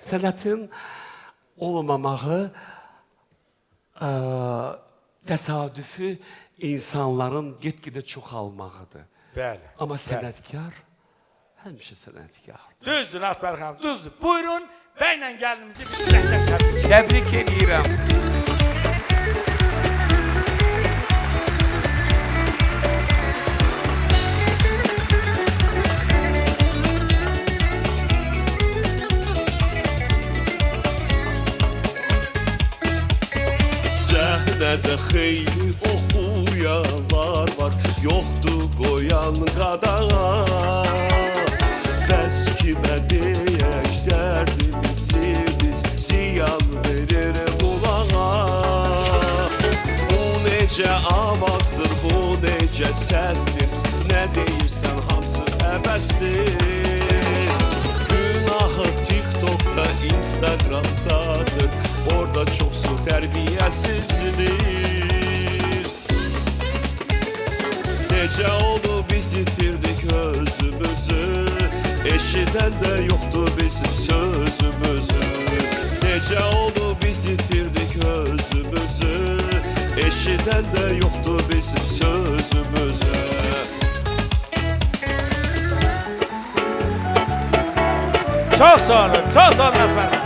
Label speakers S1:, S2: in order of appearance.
S1: Sənətin olmamağı təsadüfi insanların get-gedə çoxalmağıdır.
S2: Bəli.
S1: Amma sənətkar həmişə sənətkardır.
S2: Düzdür Asper xanım, düzdür. Buyurun, bəylə gəlinimizi bir səhlə təbrik.
S3: Təbrik edirəm.
S4: Səhnədə xeyli oxuyanlar var, yoxdur qoyan qadağa. Bəs kimə deyək dərdimizi biz, ziyan verir qulağa. Bu necə avazdır, bu necə səsdir, nə deyirsən hamısı əbəsdir. Günahı TikTok'da, Instagram'dadır, orada çoxsu tərbiyəsizdir. Necə oldu biz itirdik özümüzü, eşidən də yoxdur bizim sözümüzü. Necə oldu biz itirdik özümüzü, eşidən də yoxdur bizim sözümüzü.
S2: Çok sağ olun Asper.